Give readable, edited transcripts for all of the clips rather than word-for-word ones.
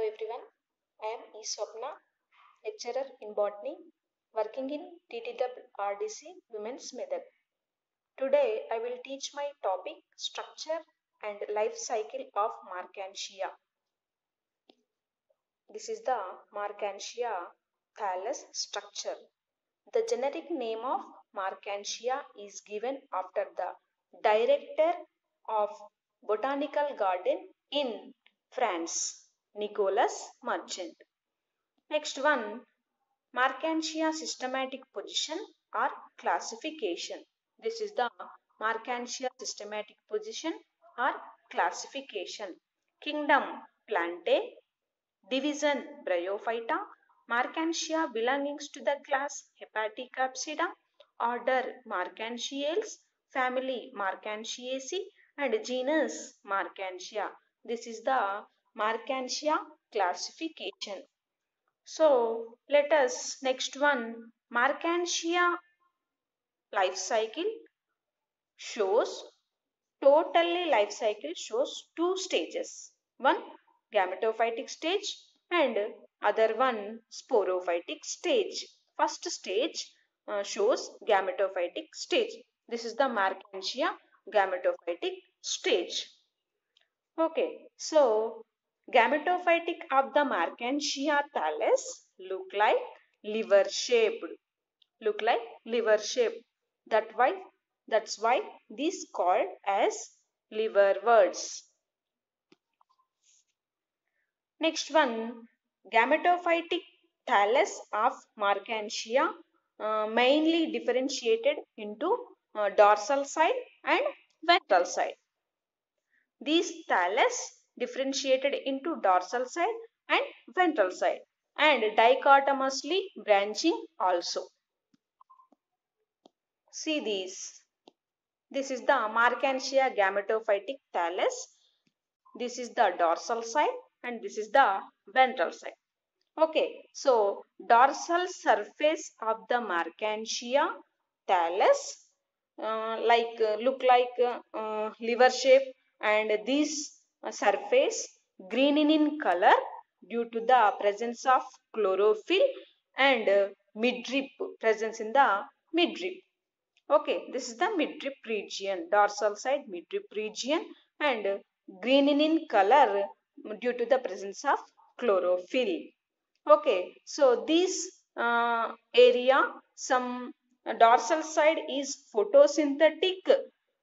everyone, I am E. Swapna, lecturer in botany, working in TTWRDC Women's Method. Today I will teach my topic structure and life cycle of Marchantia. This is the Marchantia thallus structure. The generic name of Marchantia is given after the director of Botanical Garden in France, Nicolas Marchand. Next one, Marchantia systematic position or classification. This is the Marchantia systematic position or classification. Kingdom Plantae, division Bryophyta, Marchantia belongs to the class Hepaticapsida, order Marchantiales, family Marchantiaceae, and genus Marchantia. This is the Marchantia classification. So let us next one, Marchantia life cycle shows life cycle shows two stages. One gametophytic stage and other one sporophytic stage. First stage shows gametophytic stage. This is the Marchantia gametophytic stage. Okay, so gametophytic of the Marchantia thallus look like liver shaped. That's why this called as liverworts. Next one, gametophytic thallus of Marchantia mainly differentiated into dorsal side and ventral side. These thallus differentiated into dorsal side and ventral side and dichotomously branching also. See these. This is the Marchantia gametophytic thallus. This is the dorsal side and this is the ventral side. Okay, so dorsal surface of the Marchantia thallus look like liver shape, and this surface green in color due to the presence of chlorophyll and midrib presence in the midrib. Okay, this is the midrib region, dorsal side midrib region, and green in color due to the presence of chlorophyll. Okay, so this area, some dorsal side is photosynthetic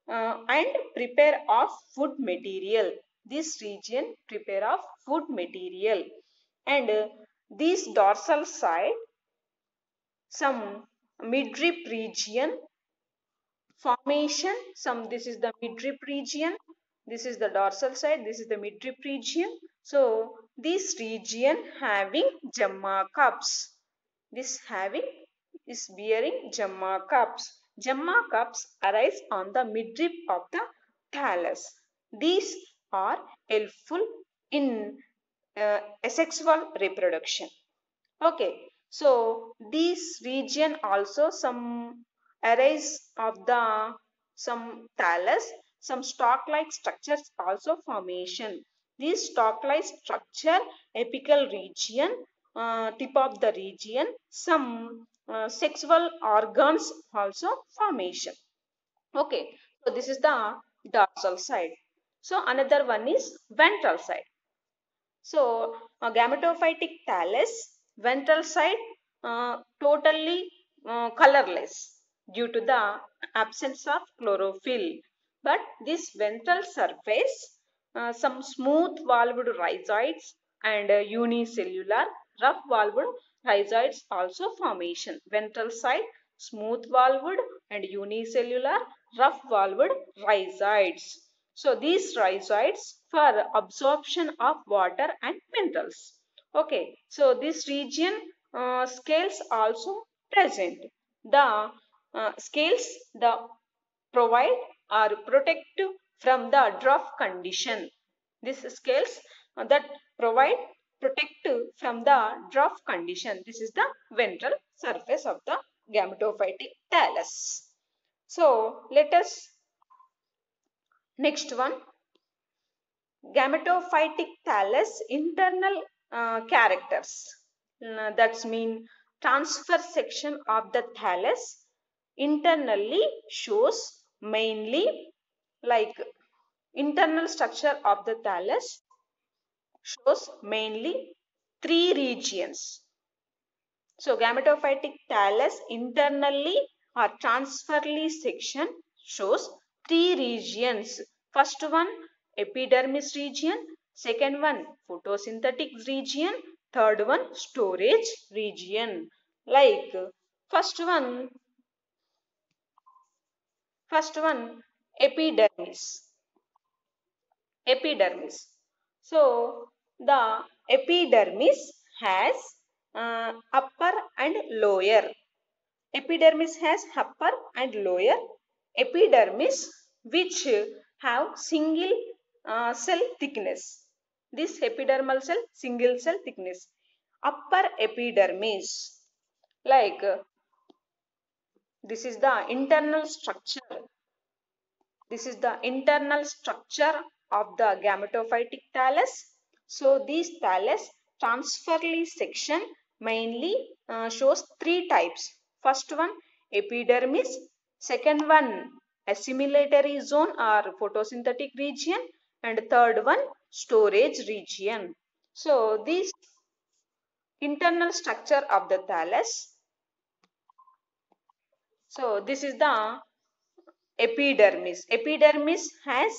and prepare of food material. This region prepare of food material, and this dorsal side, some midrib region formation. This is the midrib region, this is the dorsal side, this is the midrib region. So this region having Gemma cups, this having is bearing Gemma cups. Gemma cups arise on the midrib of the thallus. These are helpful in asexual reproduction. Okay, so this region also some arise of the some thallus, some stalk-like structures also formation. This stalk-like structure, apical region, tip of the region, some sexual organs also formation. Okay, so this is the dorsal side. So another one is ventral side. So gametophytic thallus, ventral side totally colorless due to the absence of chlorophyll. But this ventral surface, some smooth valved rhizoids and unicellular rough valved rhizoids also formation. Ventral side smooth valved and unicellular rough valved rhizoids. So these rhizoids for absorption of water and minerals. Okay, so this region scales also present. The scales provide or protect from the drought condition. These scales that provide protect from the drought condition. This is the ventral surface of the gametophytic thallus. So let us next one, gametophytic thallus internal characters. That's mean transfer section of the thallus internally shows mainly like internal structure of the thallus shows mainly three regions. So gametophytic thallus internally or transferally section shows three regions. First one epidermis region, second one photosynthetic region, third one storage region. Like first one epidermis. Epidermis. So the epidermis has upper and lower. Epidermis has upper and lower epidermis which have single cell thickness. This epidermal cell single cell thickness. Upper epidermis, like this is the internal structure. This is the internal structure of the gametophytic thallus. So this thallus transferally section mainly shows three types. First one epidermis, second one assimilatory zone or photosynthetic region, and third one storage region. So this internal structure of the thallus. So this is the epidermis. Epidermis has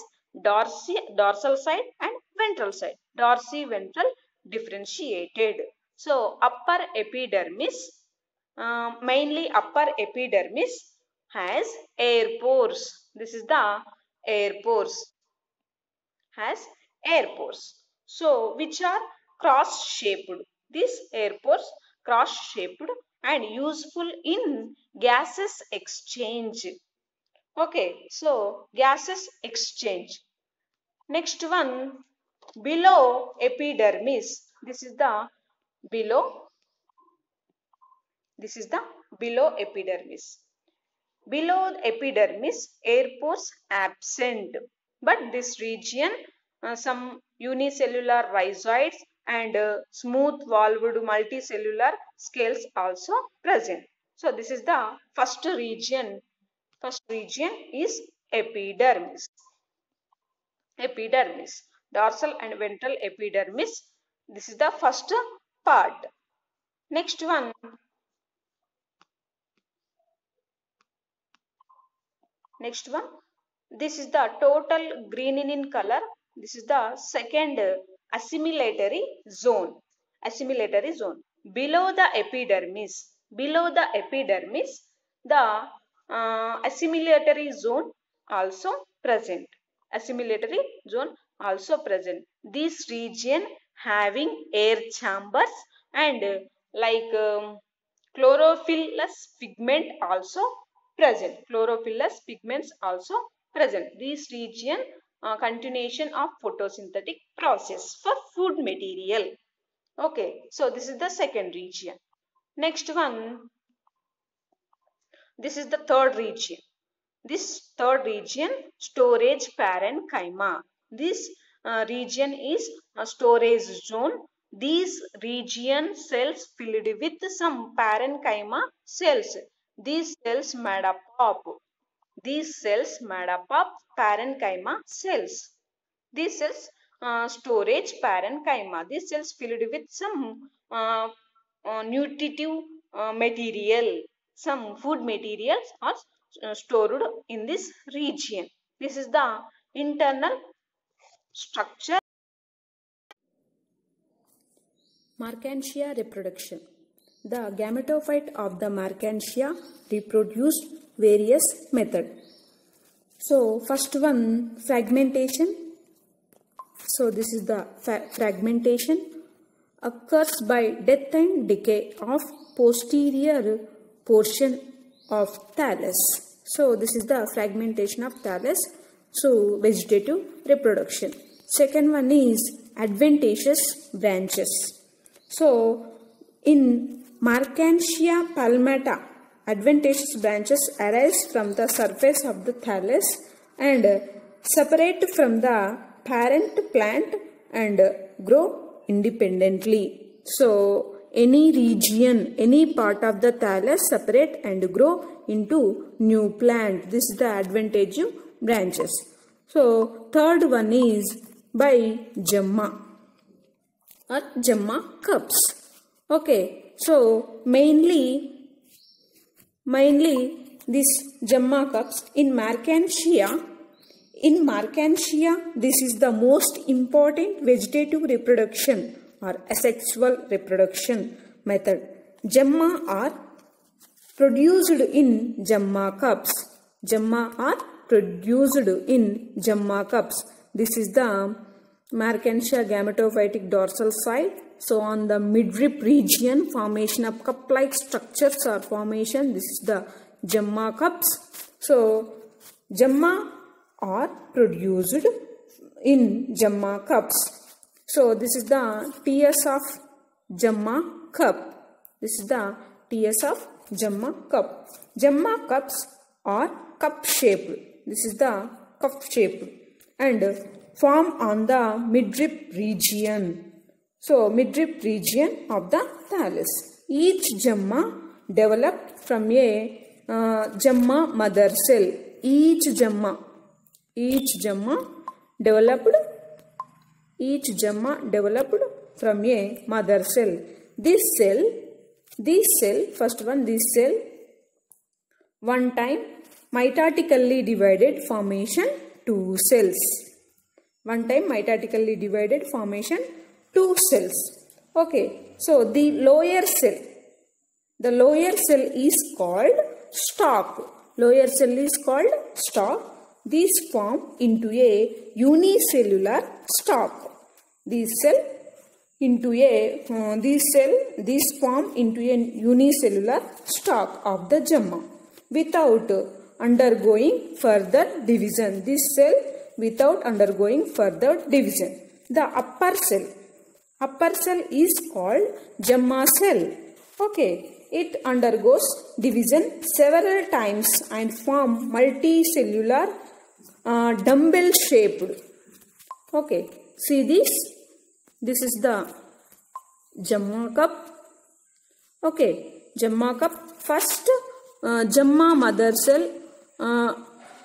dorsal side and ventral side. Dorsiventral differentiated. So upper epidermis, mainly upper epidermis has air pores. This is the air pores. Has air pores. So which are cross shaped. These air pores cross shaped and useful in gases exchange. Okay, so gases exchange. Next one, below epidermis. This is the below epidermis. Below epidermis, air pores absent. But this region, some unicellular rhizoids and smooth-valved multicellular scales also present. So this is the first region. First region is epidermis. Epidermis, dorsal and ventral epidermis. This is the first part. Next one. Next one. This is the total green in color. This is the second assimilatory zone. Assimilatory zone. Below the epidermis. Below the epidermis, the assimilatory zone also present. Assimilatory zone also present. This region having air chambers and chlorophyllous pigment also present. Chlorophyllous pigments also present. This region continuation of photosynthetic process for food material. Okay, so this is the second region. Next one. This is the third region. This third region, storage parenchyma. This region is a storage zone. These region cells filled with some parenchyma cells. These cells made up of parenchyma cells. These cells storage parenchyma. These cells filled with some nutritive material. Some food materials are stored in this region. This is the internal structure. Markantia reproduction. The gametophyte of the Markantia reproduced various methods. So first one, fragmentation. So this is the fragmentation occurs by death and decay of posterior portion of thallus. So this is the fragmentation of thallus. So vegetative reproduction. Second one is adventitious branches. So in Markantia palmata, adventitious branches arise from the surface of the thallus and separate from the parent plant and grow independently. So any region, any part of the thallus separate and grow into new plant. This is the advantage of branches. So third one is by gemma or gemma cups. Okay, so mainly this gemma cups in Marchantia. In Marchantia, this is the most important vegetative reproduction or asexual reproduction method. Gemma are produced in gemma cups. Gemma are produced in gemma cups. This is the Marchantia gametophytic dorsal side. So on the midrib region, formation of cup-like structures or formation. This is the gemma cups. So gemma are produced in gemma cups. So this is the TS of gemma cup. This is the TS of gemma cup. Gemma cups are cup shaped. This is the cup shaped and form on the midrib region. So midrib region of the thallus. Each gemma developed from a gemma mother cell. Each gemma developed from a mother cell. This cell, first one, this cell, one time mitotically divided, formation 2 cells. One time mitotically divided, formation 2 cells. Okay, so the lower cell is called stalk. Lower cell is called stalk. These form into a unicellular stalk. These form into a unicellular stalk of the gemma without undergoing further division. This cell without undergoing further division. The upper cell is called gemma cell. Okay. It undergoes division several times and form multicellular dumbbell shaped. Okay, see this. This is the gemma cup. Okay, gemma cup. First, gemma mother cell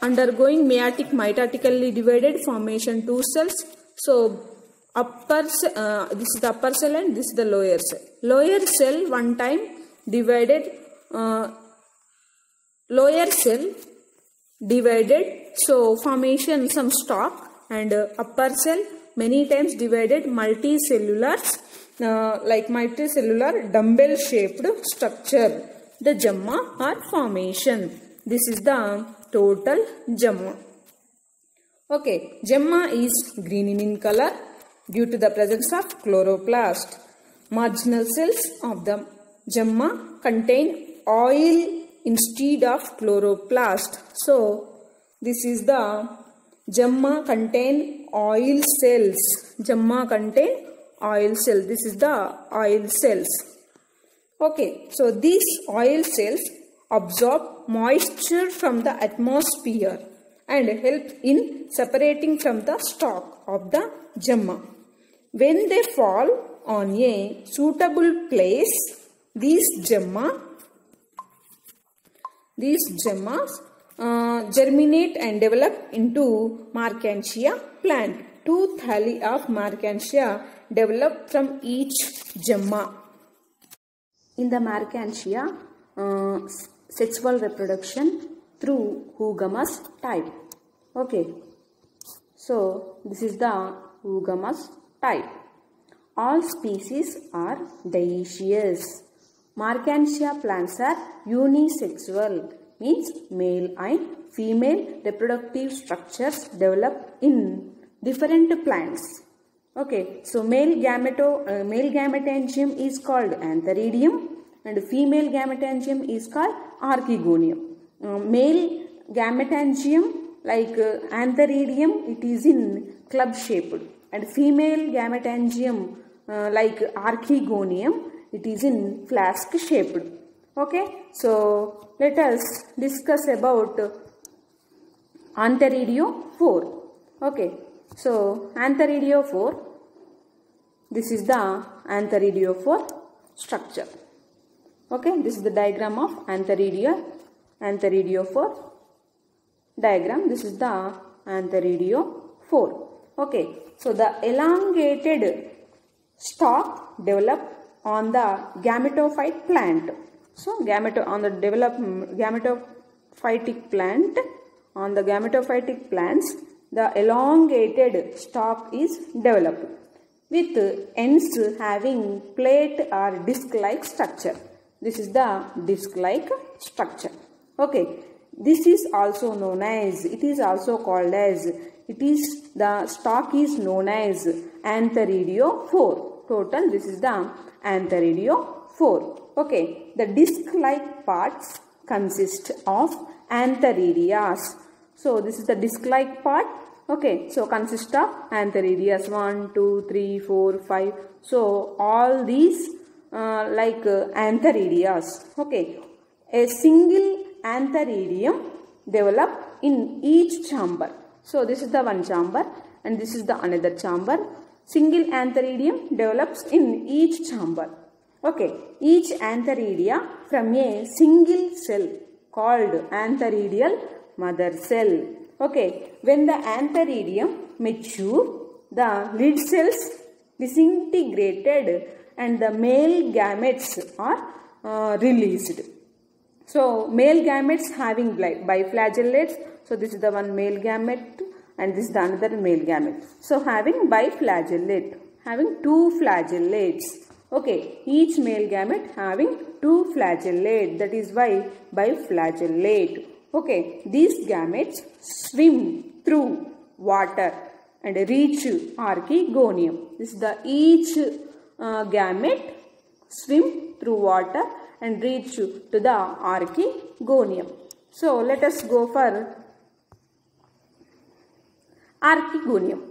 undergoing mitotically divided, formation 2 cells. So this is the upper cell and this is the lower cell. Lower cell one time divided, lower cell divided, so formation some stalk, and upper cell many times divided, multicellular dumbbell shaped structure, the gemma or formation. This is the total gemma. Okay, gemma is green in color due to the presence of chloroplast. Marginal cells of the gemma contain oil instead of chloroplast. So this is the gemma contain oil cells. Gemma contain oil cells. This is the oil cells. Okay, so these oil cells absorb moisture from the atmosphere and help in separating from the stalk of the gemma. When they fall on a suitable place, these gemmas germinate and develop into Marchantia plant. 2 thalli of Marchantia develop from each gemma. In the Marchantia, sexual reproduction through oogamous type. Okay, so this is the oogamous type. All species are dioecious. Marchantia plants are unisexual, means male and female reproductive structures develop in different plants. Okay, so male gametangium is called antheridium and female gametangium is called archegonium. Male gametangium like antheridium, it is in club shaped, and female gametangium like archegonium, it is in flask shaped. Okay, so let us discuss about Antheridiophore. Okay, so Antheridiophore, this is the antheridiophore structure. Okay, this is the diagram of antheridiophore diagram. This is the antheridiophore. Okay, so the elongated stalk develop on the gametophyte plant. So gametophytic plants, the elongated stalk is developed with ends having plate or disc-like structure. This is the disc-like structure. Okay, this is also known as, the stalk is known as antheridiophore. Total, this is the antheridiophore. Okay, the disc-like parts consist of antheridias. So this is the disc-like part. Okay, so consist of antheridias 1, 2, 3, 4, 5. So all these antheridias. Okay, a single antheridium develop in each chamber. So this is the one chamber and this is the another chamber. Single antheridium develops in each chamber. Okay, each antheridia from a single cell called antheridial mother cell. Okay, when the antheridium mature, the lid cells disintegrated and the male gametes are released. So male gametes having biflagellates. So this is the one male gamete and this is the another male gamete. So having biflagellate, having two flagellates. Okay, each male gamete having two flagellate, that is why biflagellate. Okay, these gametes swim through water and reach archegonium. This is the each gamete swim through water and reach to the archegonium. So let us go for archegonium.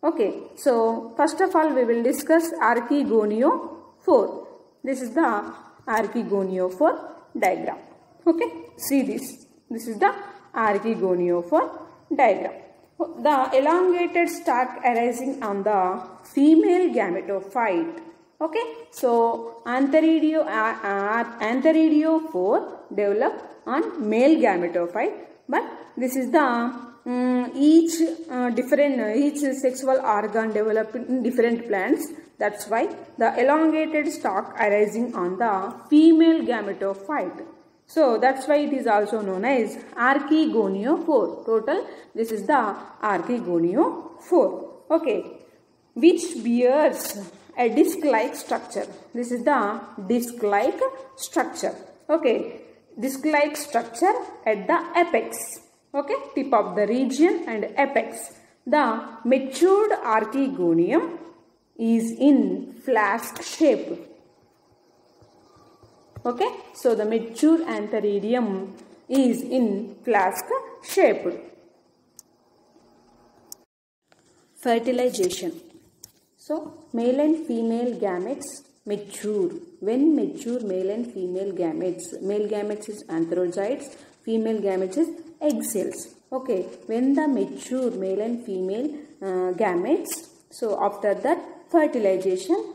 Okay, so first of all we will discuss archegoniophore. This is the archegoniophore diagram. Okay, see this. This is the archegoniophore diagram. The elongated stalk arising on the female gametophyte. Okay, so antheridiophore develop on male gametophyte, but this is the each sexual organ developed in different plants. That's why the elongated stalk arising on the female gametophyte. So that's why it is also known as archegoniophore. Total, this is the archegoniophore. Okay, which bears a disc-like structure. This is the disc-like structure. Okay, disc-like structure at the apex. Okay, tip of the region and apex. The matured archegonium is in flask shape. Okay, so the mature antheridium is in flask shape. Fertilization. So male and female gametes mature. When mature male and female gametes is antherozoids, female gametes is egg cells. Okay, when the mature male and female gametes, so after that fertilization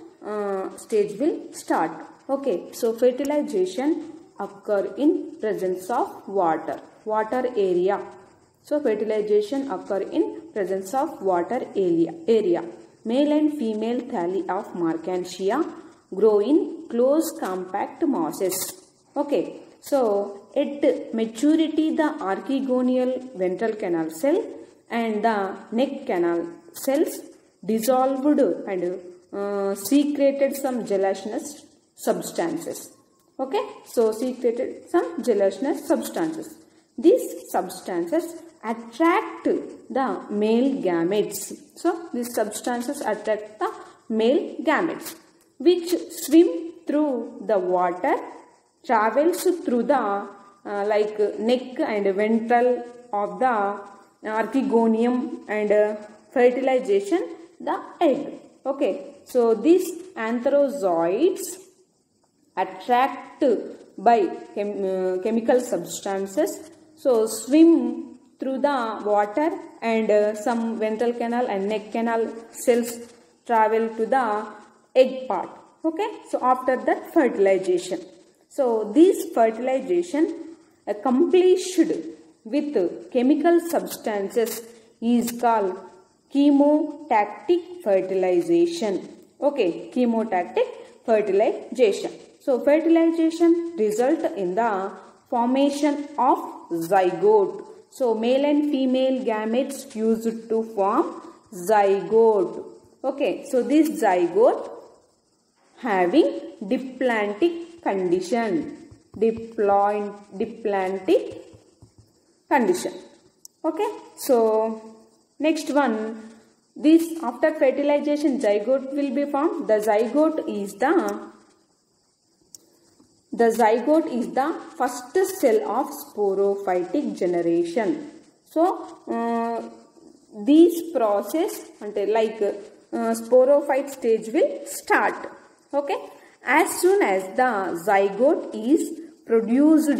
stage will start. Okay, so fertilization occur in presence of water area. So fertilization occur in presence of water area. Male and female thalli of Markantia grow in close compact masses. Okay, so at maturity the archegonial ventral canal cell and the neck canal cells dissolved and secreted some gelatinous substances. Okay, so secreted some gelatinous substances. These substances attract the male gametes. So these substances attract the male gametes, which swim through the water, travels through the neck and ventral of the archegonium and fertilization the egg. Okay, so these antherozoids attract by chemical substances, so swim through the water and some ventral canal and neck canal cells travel to the egg part. Okay, so after that fertilization. So this fertilization accomplished with chemical substances is called chemotactic fertilization. Okay, chemotactic fertilization. So fertilization result in the formation of zygote. So male and female gametes used to form zygote. Okay, so this zygote having diplantic condition. Diplantic condition. Okay, so next one, this after fertilization zygote will be formed. The zygote is the first cell of sporophytic generation. So this process like sporophyte stage will start. Okay, as soon as the zygote is produced,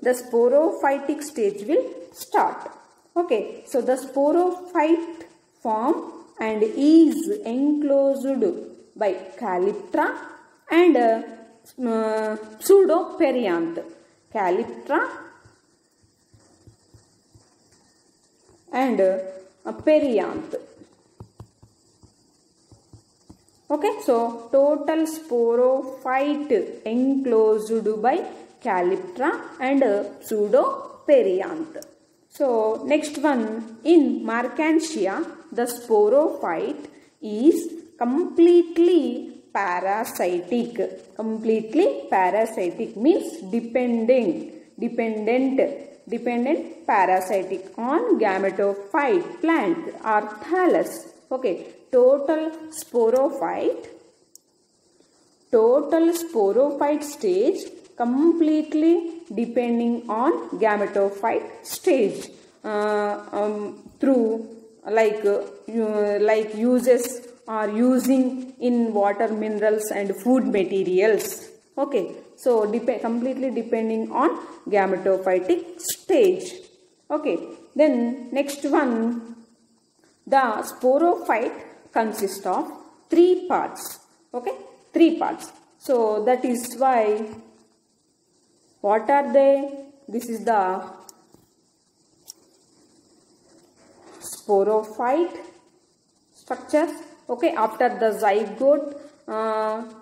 the sporophytic stage will start. Okay, so the sporophyte form and is enclosed by calyptra and pseudoperianth. Calyptra and perianth. Okay, so total sporophyte enclosed by calyptra and pseudoperianth. So next one, in Marchantia, the sporophyte is completely parasitic. Completely parasitic means dependent parasitic on gametophyte plant or thallus. Okay, total sporophyte stage completely depending on gametophyte stage through like uses or using in water minerals and food materials. Okay, so completely depending on gametophytic stage. Okay, then next one, the sporophyte consists of 3 parts. Okay, 3 parts. So that is why, what are they? This is the sporophyte structure. Okay, after the zygote,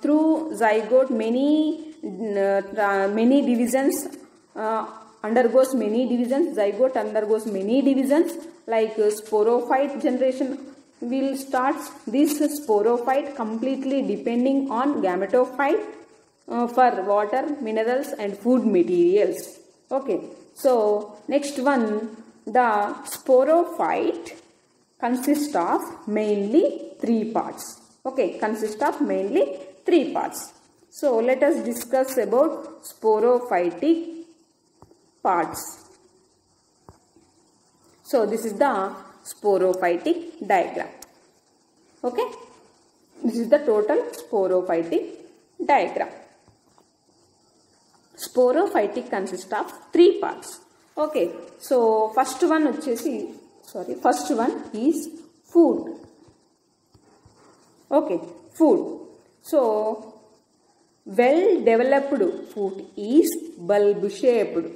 through zygote many divisions undergoes many divisions. Zygote undergoes many divisions, like sporophyte generation will start. This sporophyte completely depending on gametophyte for water, minerals and food materials. Okay, so next one, the sporophyte consists of mainly 3 parts. Okay, consists of mainly 3 parts. So let us discuss about sporophytic parts. So this is the sporophytic diagram. Okay, this is the total sporophytic diagram. Sporophytic consists of 3 parts. Okay, so first one is food. Okay, food. So well developed food is bulb shaped.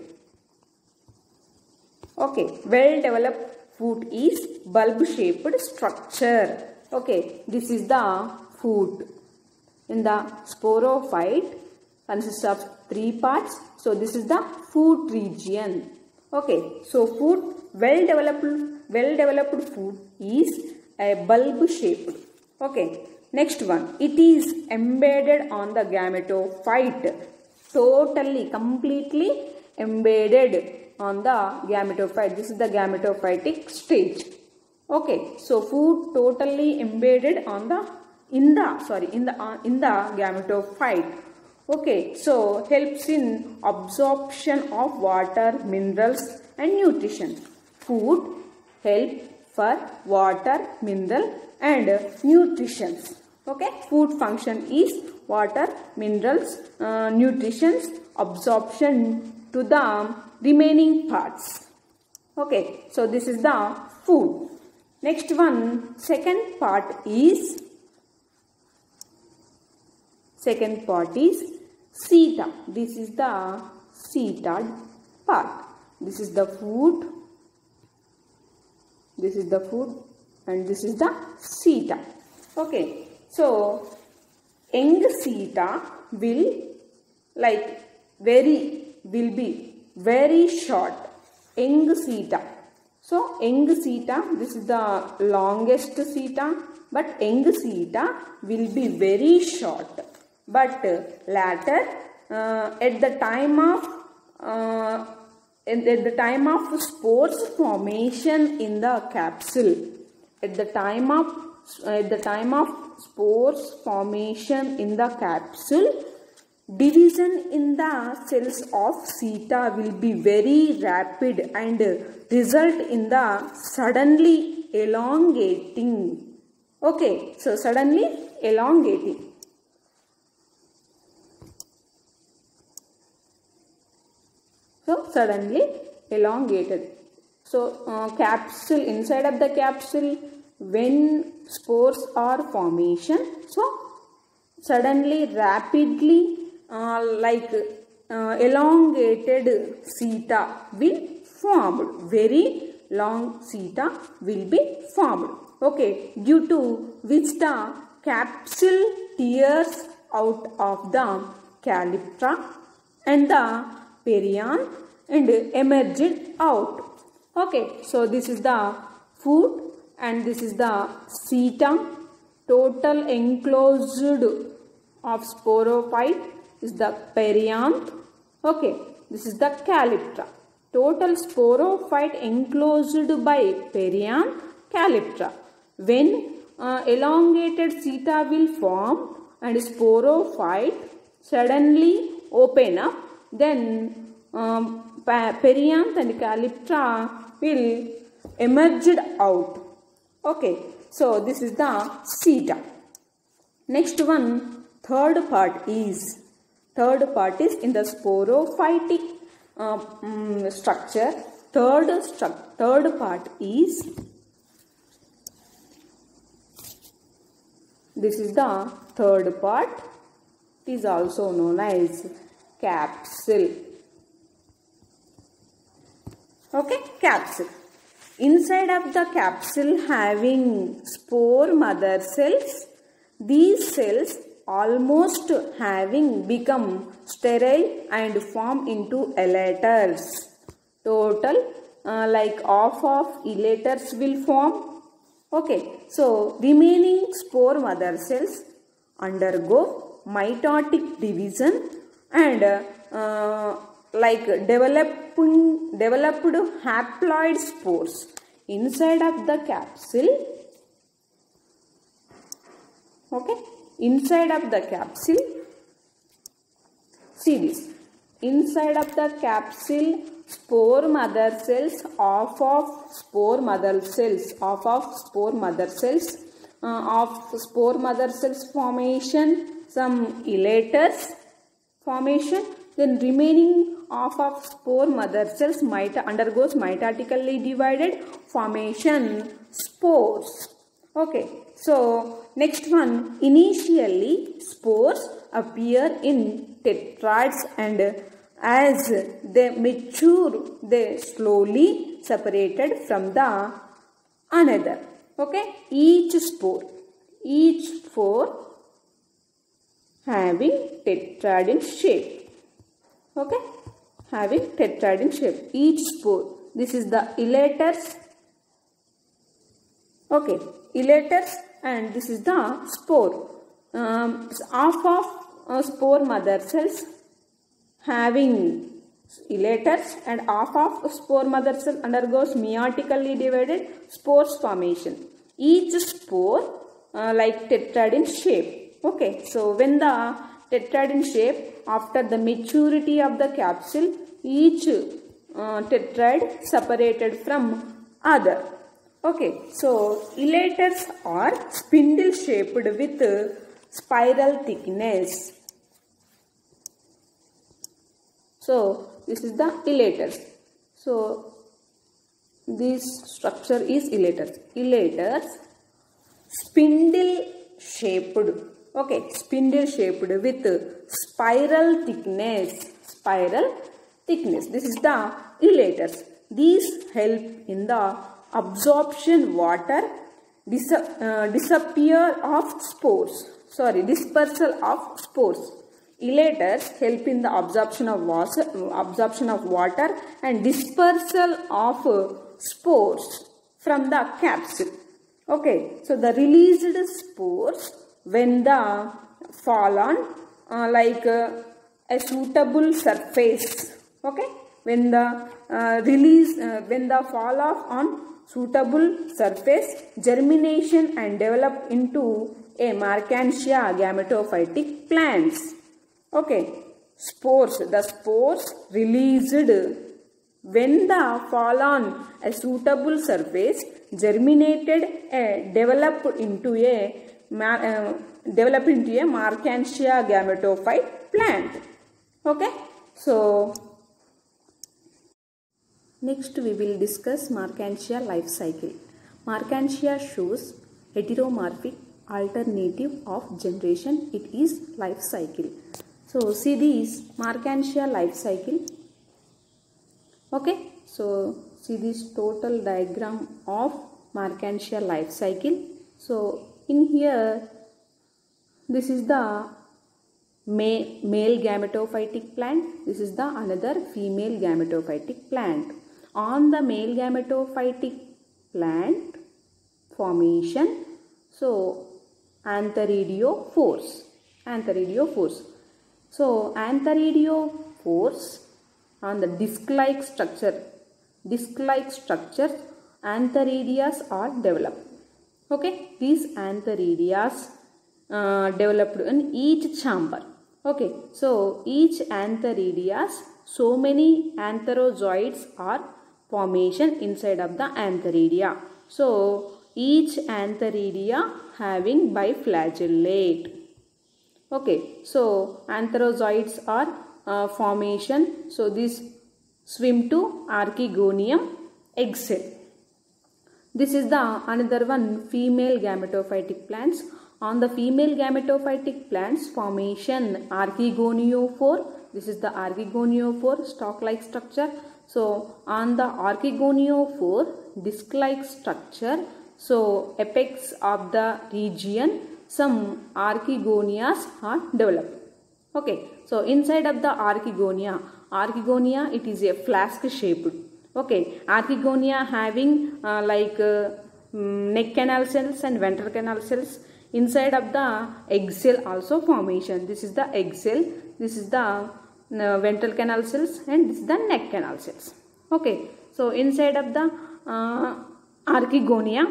Okay, well developed food is bulb shaped structure. Okay, this is the food. In the sporophyte consists of 3 parts. So this is the food region. Okay, so food, well developed food is a bulb shaped. Okay, next one, it is embedded on the gametophyte. Totally, completely embedded on the gametophyte. This is the gametophytic stage. Okay, so food totally embedded on the in the gametophyte. Okay, so helps in absorption of water, minerals and nutrition. Food help for water, mineral and nutrition. Okay, food function is water, minerals, nutrition, absorption to the remaining parts. Okay, so this is the food. Next one, second part is seta. This is the seta part. This is the food. This is the food and this is the seta. Okay. So young seta will be very short. Young seta. So young seta, this is the longest seta, but young seta will be very short. But later, at the time of spores formation in the capsule, at the time of spores formation in the capsule, division in the cells of seta will be very rapid and result in the suddenly elongating. Okay, so suddenly elongating. So suddenly elongated. So capsule, inside of the capsule, when spores are formation, so suddenly rapidly elongated seta will formed. Very long seta will be formed. Okay, due to which the capsule tears out of the calyptra and the perianth and emerged out. Okay, so this is the food and this is the seta. Total enclosed of sporophyte is the perianth. Okay, this is the calyptra. Total sporophyte enclosed by perianth, calyptra. When elongated seta will form and sporophyte suddenly open up, then perianth and calyptra will emerge out. Okay, so this is the seta. Next one, third part is in the sporophytic structure. Third part is, this is the third part. It is also known as capsule. Okay, capsule. Inside of the capsule having spore mother cells, these cells almost having become sterile and form into elaters. Total half of elaters will form. Okay, so remaining spore mother cells undergo mitotic division and developed haploid spores inside of the capsule. Okay, inside of the capsule, see this, inside of the capsule, spore mother cells, off of spore mother cells formation, some elaters formation, then remaining half of spore mother cells undergoes mitotically divided formation spores. Okay, so next one, initially spores appear in tetrads and as they mature they slowly separated from the another. Okay, each spore having tetrad in shape. Okay, having tetrad in shape, each spore. This is the elaters. Okay, elaters, and this is the spore. Half of spore mother cells having elaters and half of spore mother cell undergoes meiotically divided spores formation. Each spore tetrad in shape. Okay, so when the tetrad in shape, after the maturity of the capsule, each tetrad separated from other. Okay, so elaters are spindle shaped with spiral thickness. So this is the elaters. So this structure is elaters. Elaters spindle shaped, okay, spindle shaped with spiral thickness. This is the elaters. These help in the absorption water, dispersal of spores. Elaters help in the absorption of water and dispersal of spores from the capsule. Okay, so the released spores, when the fall on a suitable surface, okay, when the fall off on suitable surface, germination and develop into a Marchantia gametophytic plants. Okay, the spores released when the fall on a suitable surface, germinated developed into a Marchantia gametophyte plant. Okay, so next we will discuss Marchantia life cycle. Marchantia shows heteromorphic alternative of generation. It is life cycle. So see this Marchantia life cycle. Okay, so see this total diagram of Marchantia life cycle. So in here, this is the male gametophytic plant. This is the another female gametophytic plant. On the male gametophytic plant formation, so antheridiophores. So antheridiophores on the disc-like structures, antheridias are developed. Okay, these antheridias developed in each chamber. Okay, so each antheridias, so many antherozoids are formation inside of the antheridia. So each antheridia having biflagellate. Okay, so antherozoids are formation. So this swim to archegonium egg cell. This is the another one female gametophytic plants. On the female gametophytic plants formation archegoniophore. This is the archegoniophore stalk-like structure. So on the archegoniophore disc-like structure, so apex of the region, some archegonias are developed. Okay, so inside of the archegonia, it is a flask shaped. Okay, archegonia having neck canal cells and ventral canal cells. Inside of the egg cell also formation. This is the egg cell, this is the ventral canal cells, and this is the neck canal cells. Okay, so inside of the archegonia,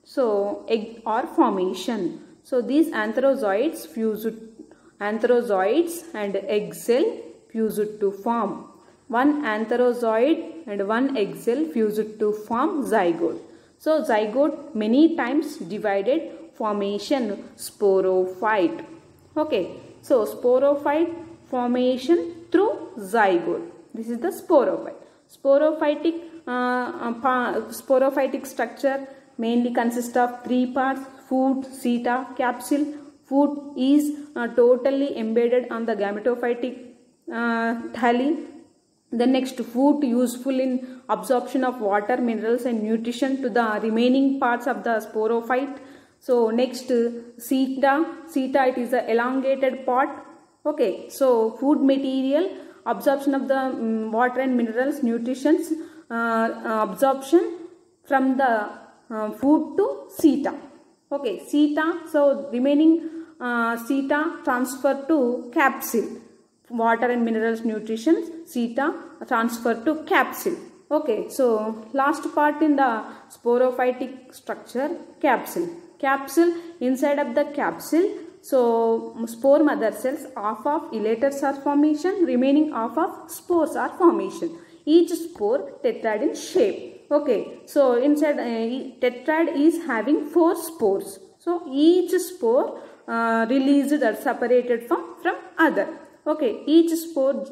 so egg or formation. So these antherozoids and egg cell fused to form one antherozoid and one egg cell fused to form zygote. So zygote many times divided, formation sporophyte. Okay, so sporophyte formation through zygote. This is the sporophyte. Sporophytic structure mainly consists of three parts: foot, seta, capsule. Foot is totally embedded on the gametophytic thalli. The next, foot useful in absorption of water, minerals and nutrition to the remaining parts of the sporophyte. So next, seta, it is a elongated part. Okay, so food material, absorption of the water and minerals, nutrition, absorption from the food to seta. Okay, seta, so remaining seta transfer to capsule. Water and minerals, nutrition, seta transfer to capsule. Okay, so last part in the sporophytic structure, capsule. Inside of the capsule, so spore mother cells, half of elaters are formation, remaining half of spores are formation. Each spore tetrad in shape. Okay, so inside tetrad is having 4 spores. So each spore released or separated from other. Okay, each spore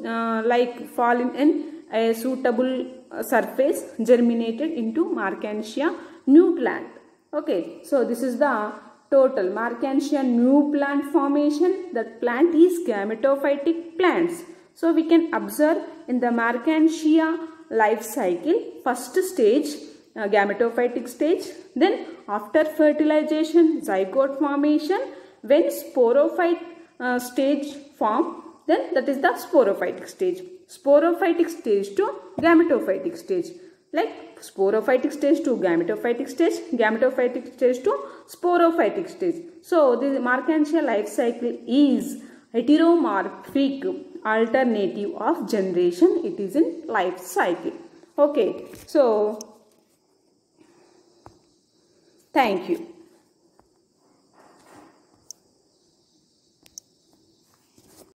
fall in a suitable surface germinated into Marchantia new plant. Okay, so this is the total Marchantia new plant formation. That plant is gametophytic plants. So we can observe in the Marchantia life cycle, first stage gametophytic stage, then after fertilization zygote formation, when sporophyte stage form, then that is the sporophytic stage. Sporophytic stage to gametophytic stage, like sporophytic stage to gametophytic stage, gametophytic stage to sporophytic stage. So the Marchantia life cycle is heteromorphic alternative of generation. It is in life cycle. Okay, so thank you.